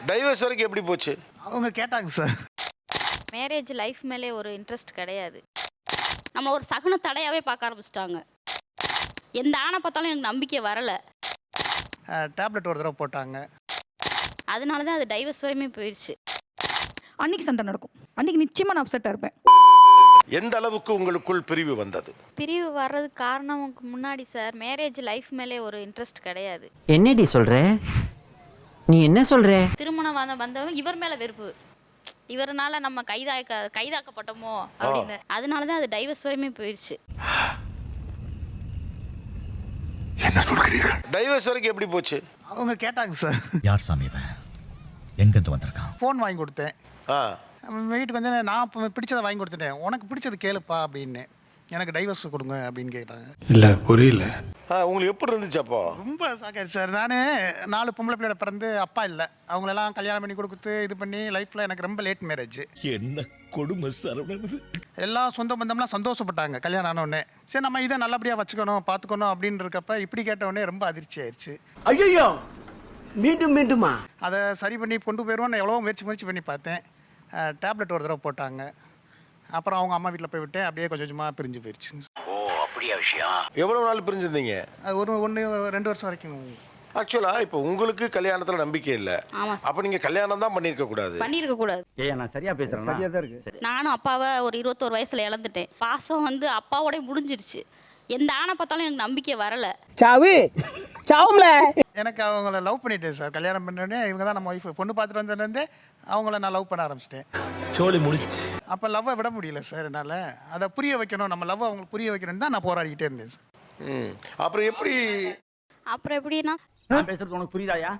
Divorce வரைக்கும் எப்படி போச்சு? அவங்க கேட்டாங்க சார். மேரேஜ் லைஃப் மேலே ஒரு இன்ட்ரெஸ்ட் கிடையாது. நம்ம ஒரு சகுன தடையாவே பார்க்க ஆரம்பிச்சிட்டாங்க. எந்த ஆணை பார்த்தாலும் எனக்கு நம்பிக்கை வரல. டேப்லெட் ஒரு தடவை போட்டாங்க. அதனால தான் அது டைவர்ஸ் வரையுமே போயிடுச்சு. அன்னைக்கு சண்டை நடக்கும். அன்னைக்கு நிச்சயமா நான் அப்செட்டா இருப்பேன். எந்த அளவுக்கு உங்களுக்குள் பிரிவு வந்தது? பிரிவு வர்றதுக்கு காரணமுக்கு முன்னாடி சார் மேரேஜ் லைஃப் மேலே ஒரு இன்ட்ரெஸ்ட் கிடையாது. என்னடி சொல்ற? நீ என்ன சொல்ற? திருமணம் வந்தவங்க இவர் மேலே வெறுப்பு. இவரனால நம்ம கைதாக்கப்பட்டோமோ அப்படின்னு. அதனால தான் அது டைவர்ஸ் வரையுமே போயிடுச்சு. என்ன சொல்கிறீர்கள்? டைவர்ஸ் வரைக்கும் எப்படி போச்சு? அவங்க கேட்டாங்க சார். யார் சாமி இவன்? எங்கேருந்து வந்திருக்கான்? ஃபோன் வாங்கி கொடுத்தேன். ஆ, வீட்டுக்கு வந்து நான் பிடிச்சதை வாங்கி கொடுத்துட்டேன். உனக்கு பிடிச்சது கேளுப்பா அப்படின்னு. எனக்கு டைவர்ஸ் கொடுங்க அப்படின்னு கேட்டாங்க. இல்லை புரியல. உங்களுக்கு எப்படி இருந்துச்சு அப்போ? ரொம்ப சாக்காச்சு சார். நான் 4 பொம்பளை பிள்ளையோட பிறந்து அப்பா இல்லை. அவங்களெல்லாம் கல்யாணம் பண்ணி கொடுத்து இது பண்ணி லைஃப்பில் எனக்கு ரொம்ப லேட் மேரேஜ். என்ன கொடுமை சரவணன். எல்லாம் சொந்த பந்தம்லாம் சந்தோஷப்பட்டாங்க கல்யாணம் ஆனோடனே. சரி நம்ம இதை நல்லபடியாக வச்சுக்கணும் பார்த்துக்கணும் அப்படின்னு இருக்கப்ப இப்படி கேட்டவுடனே ரொம்ப அதிர்ச்சி ஆயிடுச்சு. ஐயோ மீண்டும் மீண்டுமா? அதை சரி பண்ணி கொண்டு போயிடுவோன்னு எவ்வளோ முயற்சி பண்ணி பார்த்தேன். டேப்லெட் ஒரு தடவை போட்டாங்க. அப்புறம் அவங்க அம்மா வீட்டில் போய் விட்டேன். அப்படியே கொஞ்சம் கொஞ்சமாக பிரிஞ்சு போயிடுச்சு. ஓ அப்படியா விஷயம்? எவ்வளவு நாள் பிரிஞ்சிருந்தீங்க? அது 2 வருஷம் வரைக்கும். ஆக்சுவலா இப்போ உங்களுக்கு கல்யாணத்துல நம்பிக்கை இல்ல. ஆமா. அப்ப நீங்க கல்யாணம் தான் பண்ணிருக்க கூடாது. ஏய் நான் சரியா பேசுறேன். சரியா தான் இருக்கு. நானும் அப்பாவை ஒரு 21 வயசுல இழந்துட்டேன். பாசம் வந்து அப்பாவோட முடிஞ்சிருச்சு. எந்த ஆணை பார்த்தாலும் எனக்கு நம்பிக்கை வரல. சாவும்ல. எனக்கு அவங்கள லவ் பண்ணிட்டேன் சார். கல்யாணம் பண்ணோடனே இவங்க தான் நம்ம ஒய்ஃப். பொண்ணு பார்த்துட்டு வந்ததுலேருந்தே அவங்கள நான் லவ் பண்ண ஆரம்பிச்சிட்டேன். சோழி முடிச்சு. அப்போ லவ்வை விட முடியல சார் என்னால். அதை புரிய வைக்கணும், நம்ம லவ் அவங்களுக்கு புரிய வைக்கணும்னு தான் நான் போராடிக்கிட்டே இருந்தேன் சார். அப்புறம் எப்படின்னா நான் பேசுறது உனக்கு புரியுதாயா?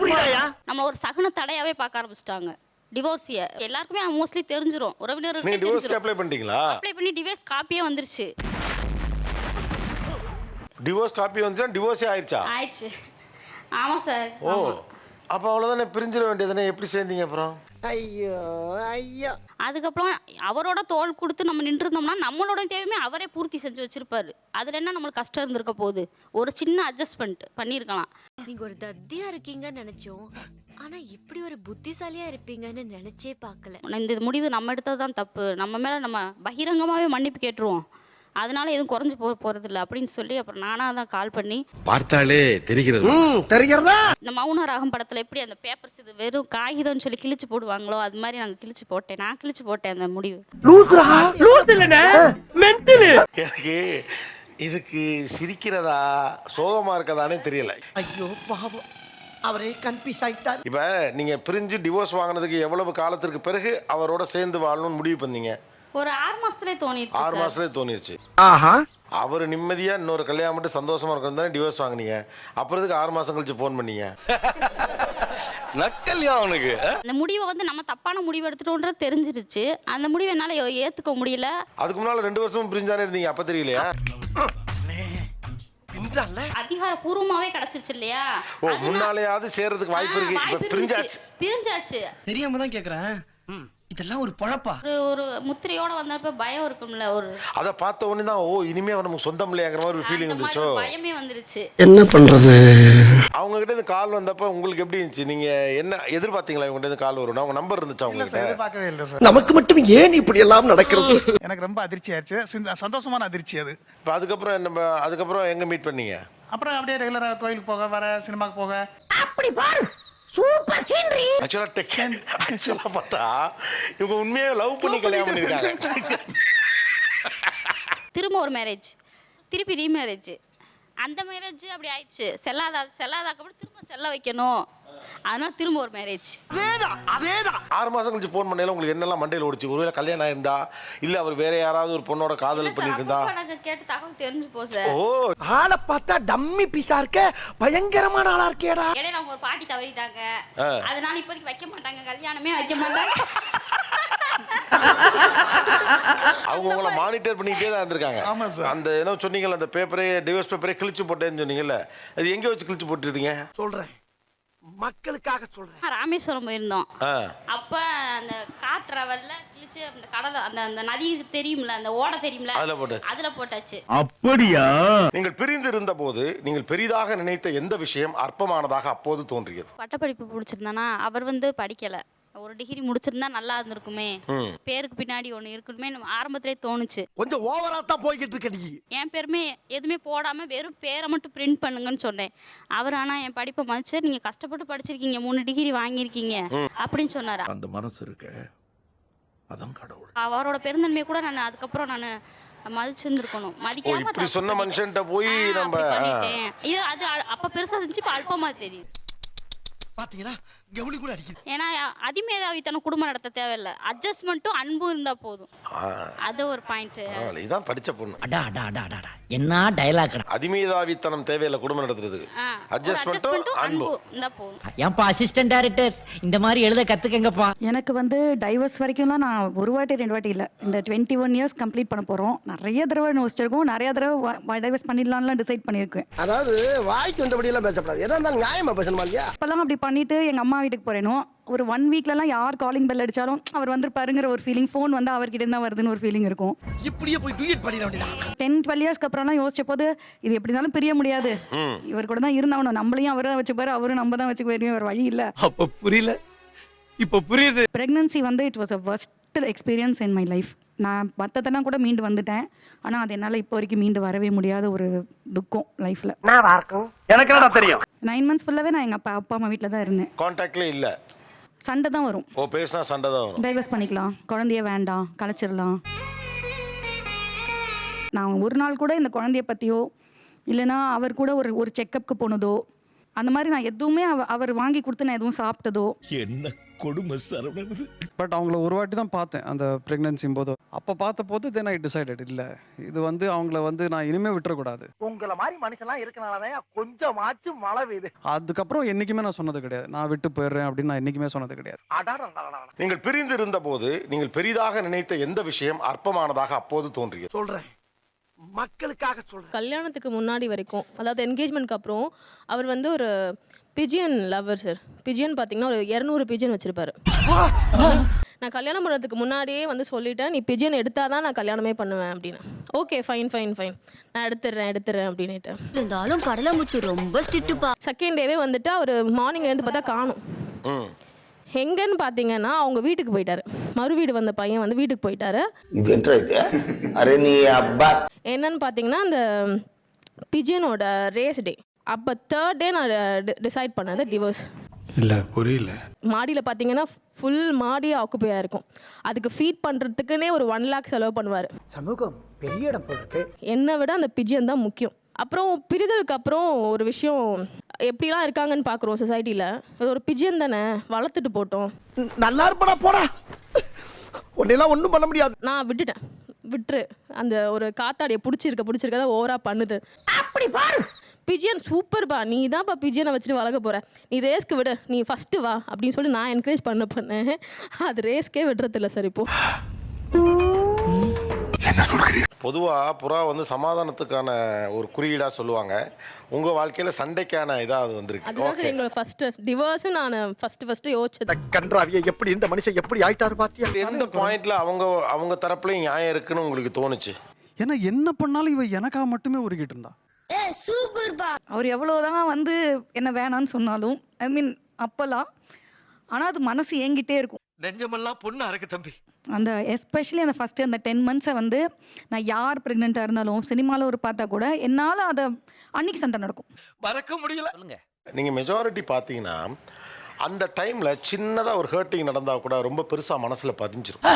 புரியுதாயா? நம்ம ஒரு சகுன தடையாவே பார்க்க ஆரம்பிச்சிட்டாங்க. டிவோர்ஸிய எல்லாருக்குமே மோஸ்ட்லி தெரிஞ்சிரும். நீங்க உறவினர்களுக்கு டிவோர்ஸ்க்கு அப்ளை பண்ணிட்டீங்களா? அப்ளை பண்ணி டிவோர்ஸ் காப்பியே வந்துருச்சு. டிவோர்ஸ் காப்பி வந்துச்சா? டிவோர்ஸே ஆயிடுச்சா? ஆயிடுச்சு. ஆமா சார். ஓ, அப்ப அவ்வளவுதானே, பிரிஞ்சிட வேண்டியதுதானே. எப்படி சேர்ந்தீங்க அப்புறம்? ஐயோ ஐயோ. அதுக்கப்புறம் அவரோட தோள் கொடுத்து நம்ம நின்றுருந்தோம்னா நம்மளோட தேவையுமே அவரே பூர்த்தி செஞ்சு வச்சிருப்பாரு. அதுல என்ன நம்மளுக்கு கஷ்டம் இருந்திருக்க போகுது? ஒரு சின்ன அட்ஜஸ்ட்மெண்ட் பண்ணியிருக்கலாம். நீங்க ஒரு தத்தியா இருக்கீங்கன்னு நினைச்சோம். ஆனா இப்படி ஒரு புத்திசாலியா இருப்பீங்கன்னு நினைச்சே பார்க்கல. இந்த முடிவு நம்ம எடுத்தது தான் தப்பு. நம்ம மேல நம்ம பகிரங்கமாவே மன்னிப்பு கேட்டுருவோம். அதனால எதுவும் குறைஞ்சு போறது இல்லை அப்படின்னு சொல்லி அப்புறம் நானா தான் கால் பண்ணி பார்த்தாலே தெரிகிறது. தெரிகிறதா? இந்த மௌன ராகம் படத்துல எப்படி அந்த பேப்பர்ஸ் இது வெறும் காகிதம்னு சொல்லி கிழிச்சு போடுவாங்களோ அது மாதிரி நாங்க கிழிச்சு போட்டேன். நான் கிழிச்சு போட்டேன் அந்த முடிவு. எனக்கு இதுக்கு சிரிக்கிறதா சோகமா இருக்கதானே தெரியல. ஐயோ பாவம், அவரே கன்ஃபியூஸ் ஆயிட்டார். இப்ப நீங்க பிரிஞ்சு டிவோர்ஸ் வாங்கினதுக்கு எவ்வளவு காலத்திற்கு பிறகு அவரோட சேர்ந்து வாழணும்னு முடிவு பண்ணீங்க? ஒரு 6 மாசத்துலயே தோணிடுச்சு. 6 மாசத்துலயே தோணிருச்சு. அவர் நிம்மதியா இன்னொரு கல்யாணம் மட்டும் சந்தோஷமா இருக்கணும் தானே டிவோர்ஸ் வாங்கினீங்க. அப்புறம் இதுக்கு 6 மாசம் கழிச்சு போன் பண்ணீங்க. நக்கல்யா அவனுக்கு. அந்த முடிவை வந்து நம்ம தப்பான முடிவு எடுத்துட்டோன்றது தெரிஞ்சிருச்சு. அந்த முடிவை என்னால ஏத்துக்க முடியல. அதுக்கு முன்னால 2 வருஷமும் பிரிஞ்சானே இருந்தீங்க. அப்ப தெரியலையா? அதிகாரப்பூர்வமாவே கிடைச்சிருச்சு இல்லையா? ஓ, முன்னாலேயாவது சேர்றதுக்கு வாய்ப்பு இருக்கு. இப்ப பிரிஞ்சாச்சு. தெரியாம தான் கேக்குறேன். இதெல்லாம் ஒரு பொழப்பா? ஒரு முத்திரையோட வந்தப்ப பயம் இருக்கும்ல. ஒரு அத பார்த்த உடனே தான் ஓ இனிமே நமக்கு சொந்தம் இல்லையாங்கிற மாதிரி ஒரு ஃபீலிங் வந்துச்சோ. பயமே வந்துருச்சு. என்ன பண்றது? அவங்க கிட்ட இருந்து கால் வந்தப்ப உங்களுக்கு எப்படி இருந்துச்சு? நீங்க என்ன எதிர்பார்த்தீங்களா இவங்க கிட்ட இருந்து கால் வரும்? அவங்க நம்பர் இருந்துச்சா இல்லை உங்களுக்கு? சார், எதிர்பார்க்கவே இல்லை சார். நமக்கு மட்டும் ஏன் இப்படி எல்லாம் நடக்கிறது? எனக்கு ரொம்ப அதிர்ச்சி ஆயிடுச்சு. சந்தோஷமான அதிர்ச்சி அது. இப்போ அதுக்கப்புறம் எங்க மீட் பண்ணீங்க? அப்புறம் அப்படியே ரெகுலராக கோயிலுக்கு போக, வர சினிமாக்கு போக. அப்படி பாரு, சூப்பர் சீனரி. ஆக்சுவலா பார்த்தா இவங்க உண்மையா லவ் பண்ணி கல்யாணம் பண்ணிருக்காங்க. திரும்ப ஒரு மேரேஜ், திருப்பி ரீமேரேஜ். அந்த மேரேஜ் அப்படி ஆயிடுச்சு. செல்லாதாக்கப்புறம் திரும்ப செல்ல வைக்கணும். அதனால திரும்ப ஒரு மேரேஜ். அதேதான் 6 மாசம் கழிச்சு போன் பண்ணல உங்களுக்கு என்னெல்லாம் மண்டையில் ஓடிச்சு? ஒருவேளை கல்யாணம் ஆயிருந்தா இல்ல அவர் வேற யாராவது ஒரு பொண்ணோட காதல் பண்ணிட்டு இருந்தா? எனக்கு கேட்டு தகவல் தெரிஞ்சு போ சார். ஓ, ஆளை பார்த்தா டம்மி பீஸா இருக்க, பயங்கரமான ஆளா இருக்கேடா. இடையில அவங்க ஒரு பாட்டி தவறிட்டாங்க. அதனால இப்போதைக்கு வைக்க மாட்டாங்க, கல்யாணமே வைக்க மாட்டாங்க. அவங்க உங்களை மானிட்டர் பண்ணிக்கிட்டே தான் இருந்திருக்காங்க. ஆமா சார். அந்த என்ன சொன்னீங்கல்ல, அந்த பேப்பரே டிவோர்ஸ் பேப்பரே கிழிச்சு போட்டேன்னு சொன்னீங்கல்ல, அது எங்க வச்சு கிழிச்சு போட்டுருந்தீங்க? சொல்றேன், மக்களுக்காக சொல்றேன். ராமேஸ்வரம் போயிருந்தோம். அப்ப அந்த கார் டிராவல்ல கிழிச்சு அந்த கடலை அந்த அந்த நதி தெரியும்ல, அந்த ஓடை தெரியும்ல, அதுல போட்டாச்சு. அப்படியா? நீங்கள் பிரிந்து இருந்த போது நீங்கள் பெரிதாக நினைத்த எந்த விஷயம் அற்பமானதாக அப்போது தோன்றியது? பட்டப்படிப்பு முடிச்சிருந்தானா அவர் வந்து படிக்கல, ஒரு டிகிரி முடிச்சிருந்தா நல்லா இருந்திருக்குமே, பேருக்கு பின்னாடி ஒண்ணு இருக்கணுமே ஆரம்பத்திலே தோணுச்சு. கொஞ்சம் ஓவரா தான் போய்கிட்டு இருக்க நீ. என் பேருமே எதுவுமே போடாம வெறும் பேரை மட்டும் பிரிண்ட் பண்ணுங்கன்னு சொன்னேன். அவர் ஆனா என் படிப்பை மதிச்சு நீங்க கஷ்டப்பட்டு படிச்சிருக்கீங்க, 3 டிகிரி வாங்கியிருக்கீங்க அப்படின்னு சொன்னாரு. அந்த மனசு இருக்க அதான் கடவுள். அவரோட பெருந்தன்மையை கூட நான் அதுக்கப்புறம் நான் மதிச்சிருந்துருக்கணும். மதிக்காம இப்படி சொன்ன மனுஷன்ட்ட போய் நம்ம பண்ணிட்டேன். இது அது அப்ப பெருசா இருந்துச்சு, இப்ப அல்பமா தெரியுது. பாத்தீங்களா, கவுளி கூட அடிக்குது. ஏன்னா அதிமேதாவித்தனம் குடும்பம் நடத்த தேவையில்லை, அட்ஜஸ்ட்மெண்ட்டும் அன்பும் இருந்தா போதும். அது ஒரு பாயிண்ட். இதான் படிச்ச பொண்ணு. அடா அடா அடா அடா, என்ன டயலாக்! அதிமேதாவித்தனம் தேவையில்லை குடும்பம் நடத்துறதுக்கு, அட்ஜஸ்ட்மெண்ட்டும் அன்பு இருந்தா போதும். ஏன்பா அசிஸ்டன்ட் டைரக்டர்ஸ் இந்த மாதிரி எழுத கத்துக்கங்கப்பா. எனக்கு வந்து டைவர்ஸ் வரைக்கும்லாம் நான் ஒரு வாட்டி 2 வாட்டி இல்லை, இந்த 21 இயர்ஸ் கம்ப்ளீட் பண்ண போகிறோம். நிறைய தடவை யோசிச்சிருக்கோம், நிறைய தடவை டைவர்ஸ் பண்ணிடலாம்லாம் டிசைட் பண்ணியிருக்கேன். அதாவது வாய்க்கு வந்தபடியெல்லாம் பேசப்படாது, எதா இருந்தாலும் நியாயமா பேசணுமா இல்லையா? இப்போல்லாம் அப்படி பண்ணிட்டு எங்கள் அம்மா வீட்டுக்கு போகிறேனோ ஒரு 1 வீக்லலாம் யார் காலிங் பெல் அடித்தாலும் அவர் வந்துருப்பாருங்கிற ஒரு ஃபீலிங், ஃபோன் வந்து அவர்கிட்ட தான் வருதுன்னு ஒரு ஃபீலிங் இருக்கும். இப்படியே போய் டூயட் பண்ணிட வேண்டியதா? 10-12 இயர்ஸ்க்கு அப்புறம்லாம் யோசிச்ச போது இது எப்படி இருந்தாலும் பிரிய முடியாது, இவர் கூட தான் இருந்தாலும் நம்மளையும் அவரை வச்சுப்பாரு, அவரும் நம்ம தான் வச்சுக்க வேண்டிய ஒரு வழி இல்லை. அப்ப புரியல, இப்ப புரியுது. ப்ரெக்னன்சி வந்து it was a worst experience in my life. நான் மற்றதெல்லாம் கூட மீண்டு வந்துட்டேன், ஆனால் அது என்னால் இப்போ வரைக்கும் மீண்டு வரவே முடியாத ஒரு துக்கம் லைஃப்பில். எனக்கு என்னடா தெரியும்? 9 months ஃபுல்லாகவே நான் எங்கள் அப்பா அம்மா வீட்டில் தான் இருந்தேன். கான்டாக்ட்ல இல்ல, சண்டை தான் வரும். பேசினா சண்டை தான் வரும். டைவர்ஸ் பண்ணிக்கலாம், குழந்தைய வேண்டாம், கலைச்சிடலாம். நான் ஒரு நாள் கூட இந்த குழந்தைய பற்றியோ இல்லைனா அவர் கூட ஒரு செக்கப்புக்கு போனதோ அந்த மாதிரி நான் எதுவுமே அவர் வாங்கி கொடுத்து நான் எதுவும் சாப்பிட்டதோ. என்ன கொடுமை சரவணனது. பட் அவங்கள ஒரு வாட்டி தான் பார்த்தேன் அந்த ப்ரெக்னன்சியும் போது. அப்போ பார்த்த போது தென் ஐ டிசைடட் இல்லை, இது வந்து அவங்கள வந்து நான் இனிமேல் விட்டுறக்கூடாது. உங்களை மாதிரி மனுஷன்லாம் இருக்கனாலதான் கொஞ்சமாச்சும் மழை பெய்யுது. அதுக்கப்புறம் என்றைக்குமே நான் சொன்னது கிடையாது, நான் விட்டு போயிடுறேன் அப்படின்னு நான் என்றைக்குமே சொன்னது கிடையாது. நீங்கள் பிரிந்து இருந்த போது நீங்கள் பெரிதாக நினைத்த எந்த விஷயம் அற்பமானதாக அப்போது தோன்றியது? சொல்றேன், மக்களுக்காக சொல்றேன். கல்யாணத்துக்கு முன்னாடி வரைக்கும், அதாவது என்கேஜ்மெண்ட்க்கு அப்புறம் அவர் வந்து ஒரு பிஜியன் லவர் சார். பிஜியன் பார்த்தீங்கன்னா ஒரு 200 பிஜியன் வச்சிருப்பாரு. நான் கல்யாணம் பண்ணுறதுக்கு முன்னாடியே வந்து சொல்லிட்டேன், நீ பிஜியன் எடுத்தாதான் நான் கல்யாணமே பண்ணுவேன் அப்படின்னு. ஓகே ஃபைன் ஃபைன் ஃபைன், நான் எடுத்துடுறேன் அப்படின்னுட்டு. இருந்தாலும் கடலமுத்து ரொம்ப ஸ்ட்ரிக்ட்டுப்பா. செகண்ட் டேவே வந்துட்டு அவர் மார்னிங் எழுந்து பார்த்தா காணும். எங்கன்னு பார்த்தீங்கன்னா அவங்க வீட்டுக்கு போயிட்டாரு. மறு வீடு வந்த பையன் வந்து வீட்டுக்கு போயிட்டாரு. என்னன்னு பார்த்தீங்கன்னா அந்த பிஜியனோட ரேஸ் டே அப்போ 3rd டே நான் டிசைட் பண்ணது டிவோர்ஸ். இல்லை புரியல. மாடியில் பார்த்தீங்கன்னா ஃபுல் மாடியே ஆக்குப்பையாக இருக்கும். அதுக்கு ஃபீட் பண்ணுறதுக்குன்னே ஒரு 1 lakh செலவு பண்ணுவார். சமூகம் பெரிய இடம் போட்டிருக்கு. என்னை விட அந்த பிஜியன் தான் முக்கியம். அப்புறம் பிரிதலுக்கு அப்புறம் ஒரு விஷயம் எப்படிலாம் இருக்காங்கன்னு பார்க்குறோம் சொசைட்டியில். இது ஒரு பிஜியன் தானே, வளர்த்துட்டு போட்டோம். நல்லா இருப்படா போடா, உன்னெல்லாம் ஒன்றும் பண்ண முடியாது. நான் விட்டுரு. அந்த ஒரு காத்தாடியை பிடிச்சிருக்கதான் ஓவராக பண்ணுது. அப்படி பாரு, பிஜியன் சூப்பர்பா, நீ தான்ப்பா பிஜியனை வச்சுட்டு வளர்க்க போகிற, நீ ரேஸ்க்கு விடு, நீ ஃபஸ்ட்டு வா அப்படின்னு சொல்லி நான் என்கரேஜ் பண்ணேன். அது ரேஸ்க்கே விடுறதில்ல சார் இப்போ. பொதுவாக புறா வந்து சமாதானத்துக்கான ஒரு குறியீடாக சொல்லுவாங்க. உங்கள் வாழ்க்கையில் சண்டைக்கான இதாக வந்திருக்கு. அதுதான் எங்களோட ஃபர்ஸ்ட் டிவோர்ஸ். நான் ஃபர்ஸ்ட் யோசிச்சது கன்றாவியை எப்படி இந்த மனுஷன் எப்படி ஆயிட்டாரு பாத்தியா? எந்த பாயிண்ட்ல அவங்க தரப்புலையும் நியாயம் இருக்குன்னு உங்களுக்கு தோணுச்சு? ஏன்னா என்ன பண்ணாலும் இவ எனக்காக மட்டுமே உருகிட்டு இருந்தா. அவர் எவ்வளோதான் வந்து என்ன வேணான்னு சொன்னாலும் ஐ மீன் அப்போல்லாம், ஆனால் அது மனசு ஏங்கிட்டே இருக்கும். நெஞ்சமெல்லாம் பொண்ணா இருக்கு தம்பி. அந்த எஸ்பெஷலி அந்த ஃபஸ்ட்டு அந்த 10 months வந்து நான் யார் ப்ரெக்னெண்ட்டாக இருந்தாலும் சினிமாவில் ஒரு பார்த்தா கூட என்னால் அதை அன்னைக்கு சண்டை நடக்கும், மறக்க முடியல. நீங்கள் மெஜாரிட்டி பார்த்தீங்கன்னா அந்த டைமில் சின்னதாக ஒரு ஹர்ட்டிங் நடந்தால் கூட ரொம்ப பெருசாக மனசில் பதிஞ்சிரும்.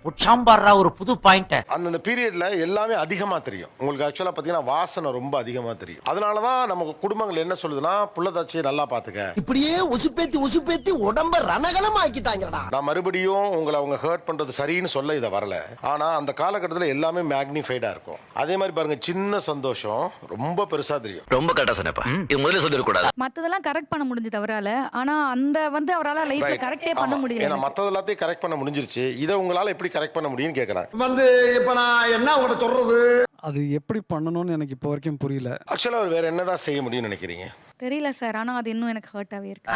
உச்சாம்பாடுறா ஒரு புது பாயிண்ட். அந்த பீரியட்ல எல்லாமே அதிகமா தெரியும். உங்களுக்கு ஆக்சுவலா பாத்தீங்கன்னா வாசனை ரொம்ப அதிகமா தெரியும். அதனாலதான் நம்ம குடும்பங்கள் என்ன சொல்லுதுன்னா, புள்ளதாச்சியை நல்லா பாத்துக்க, இப்படியே உசுப்பேத்தி உடம்ப ரணகலம் ஆக்கிட்டாங்கடா. நான் மறுபடியும் உங்களை அவங்க ஹர்ட் பண்றது சரின்னு சொல்ல இதை வரல. ஆனா அந்த காலகட்டத்தில் எல்லாமே மேக்னிஃபைடா இருக்கும். அதே மாதிரி பாருங்க, சின்ன சந்தோஷம் ரொம்ப பெருசா தெரியும். ரொம்ப கரெக்டா சொன்னப்பா, இது முதல்ல சொல்லிடக்கூடாது. மற்றதெல்லாம் கரெக்ட் பண்ண முடிஞ்சது அவரால், ஆனால் அந்த வந்து அவரால் லைஃப்ல கரெக்டே பண்ண முடியல. ஏன்னா மற்றது எல்லாத்தையும் கரெக்ட் பண்ண முடிஞ்சிருச்சு, இதை உங்களால எப்படி கரெக்ட் பண்ண முடியும்னு கேக்குறாங்க. வந்து இப்ப நான் என்ன உங்கள்ட்ட சொல்றது? அது எப்படி பண்ணணும்னு எனக்கு இப்போ வரைக்கும் புரியல. ஆக்சுவலா அவர் வேற என்னதான் செய்ய முடியும்னு நினைக்கிறீங்க? தெரியல சார், ஆனால் அது இன்னும் எனக்கு ஹர்ட்டாகவே இருக்கு.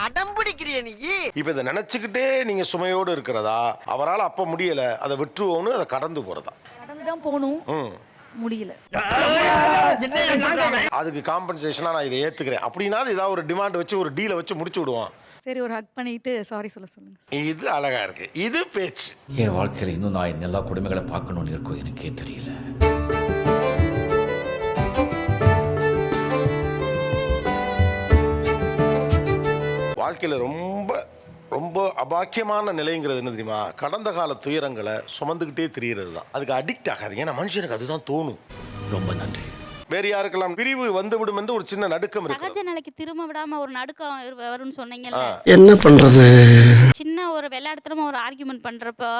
அடம் பிடிக்கிறிய நீ. இப்போ இதை நினச்சிக்கிட்டே நீங்கள் சுமையோடு இருக்கிறதா, அவரால் அப்போ முடியலை அதை விட்டுருவோன்னு அதை கடந்து போகிறதா? கடந்து தான் போகணும், முடியல. அதுக்கு காம்பன்சேஷனாக நான் இதை ஏற்றுக்கிறேன் அப்படின்னா ஏதாவது ஒரு டிமாண்ட் வச்சு ஒரு டீலை வச்சு முடிச்சு விடுவான். சரி, ஒரு ஹக் பண்ணிட்டு சாரி சொல்லுங்க. இது அழகா இருக்கு, இது பேச்சு. என் வாழ்க்கையில் இன்னும் நான் இந்த எல்லா கொடுமைகளை பார்க்கணும்னு இருக்கோ எனக்கே தெரியல. வாழ்க்கையில் ரொம்ப ரொம்ப அபாக்கியமான நிலைங்கிறது என்ன தெரியுமா? கடந்த கால துயரங்களை சுமந்துக்கிட்டே தெரியறது தான். அதுக்கு அடிக்ட் ஆகாதீங்க, ஏன்னா மனுஷனுக்கு அதுதான் தோணும். ரொம்ப நன்றி. வேறு யாருக்கெல்லாம் பிரிவு வந்துவிடும் என்று ஒரு சின்ன நடுக்கம் இருக்கு. சகஜ நிலைக்கு திரும்ப விடாம ஒரு நடுக்கம் வரும்னு சொன்னீங்கல்ல, என்ன பண்றது? சின்ன ஒரு விளையாடுத்தனமா ஒரு ஆர்கியூமெண்ட் பண்றப்போ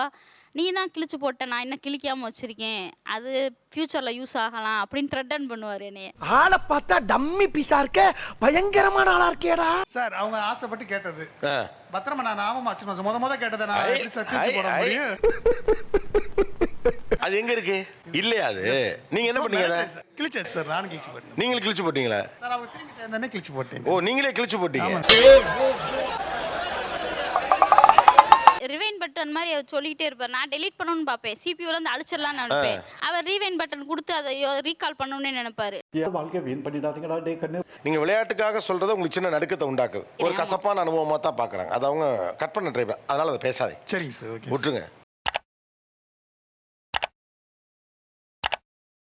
நீ தான் கிழிச்சு போட்ட, நான் என்ன கிழிக்காம வச்சிருக்கேன், அது ஃபியூச்சர்ல யூஸ் ஆகலாம் அப்படின்னு த்ரெட்டன் பண்ணுவார் என்னைய. ஆளை பார்த்தா டம்மி பீஸா இருக்க, பயங்கரமான ஆளா இருக்கேடா. சார் அவங்க ஆசைப்பட்டு கேட்டது பத்திரமா நான் ஞாபகம் வச்சுக்கணும். முத கேட்டதை நான் எப்படி சார் கிழிச்சு போட முடியும்? அது எங்க இருக்கு? இல்லையா அது? நீங்க என்ன பண்ணீங்க? கிழிச்சாச்சு சார், நானும் கிழிச்சு போட்டேன். நீங்களும் கிழிச்சு போட்டீங்களா? சார் அவங்க திரும்பி சேர்ந்தானே கிழிச்சு போட்டேன். ஓ, நீங்களே கிழிச்சு போட்டீங்க. ரிவைன் பட்டன் மாதிரி அவர் சொல்லிக்கிட்டே இருப்பார். நான் டெலீட் பண்ணணும்னு பார்ப்பேன், சிபியூல இருந்து அழிச்சிடலாம்னு நினைப்பேன். அவர் ரீவைன் பட்டன் கொடுத்து அதை ரீகால் பண்ணணும்னு நினைப்பாரு. வாழ்க்கை வீண் பண்ணிடாதீங்கடா டே கண்ணு. நீங்க விளையாட்டுக்காக சொல்றது உங்களுக்கு சின்ன நடுக்கத்தை உண்டாக்குது, ஒரு கசப்பான அனுபவமா தான் பாக்குறாங்க. அது அவங்க கட் பண்ண ட்ரை, அதனால அதை பேசாதே. சரிங்க சார், ஓகே. விட்டுருங்க.